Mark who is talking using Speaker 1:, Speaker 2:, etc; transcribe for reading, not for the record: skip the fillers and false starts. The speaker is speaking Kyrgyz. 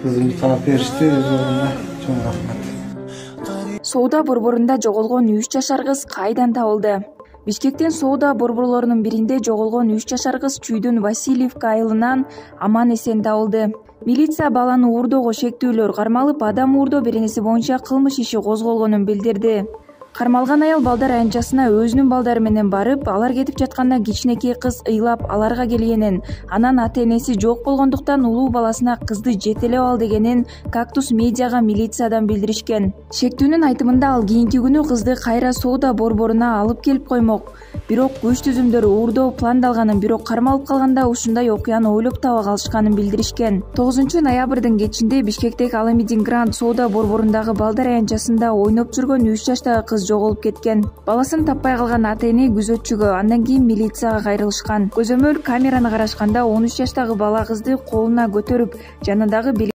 Speaker 1: Kızımı taap berишti, өзүна чоң рахмат.
Speaker 2: Соода борборунда жоголгон 3 жашар кыз кайдан табылды? Бишкектен соода борборлорунун биринде жоголгон 3 жашар кыз Чүйдүн Васильевка айылынан аман эсен табылды. Милиция баланы уурдоого шектүүлөр кармалып, адам уурдоо беренеси боюнча кылмыш иши козголгонун билдирди. Кармалган аял балдар аянтчасына өзүнүн балдары менен барып, алар кетип жатканда кичинекей кыз ыйлап аларга келгенин, анан ата-энеси жок болгондуктан улуу баласына кызды жетелеп ал дегенин Кактус медиага милициядан билдиришкен. Шектүүнүн айтымында ал кийинки күнү кызды кайра соода борборуна алып келип коймок. Бирок күч түзүмдөр уурдоо пландалганын, бирок кармалып калганда ушундай окуяны ойлоп таба калышканын билдиришкен. 9-ноябрдын кечинде Бишкектеги Аламедин Гранд соода борборундагы балдар аянтчасында ойноп жүргөн 3 жаштагы кыз жоголуп кеткен. Баласын таппай калган ата-эне күзөтчүгө, андан кийин милицияга кайрылышкан. Көзөмөл камераны карашканда 13 жаштагы бала кызды колуна көтөрүп, жанындагы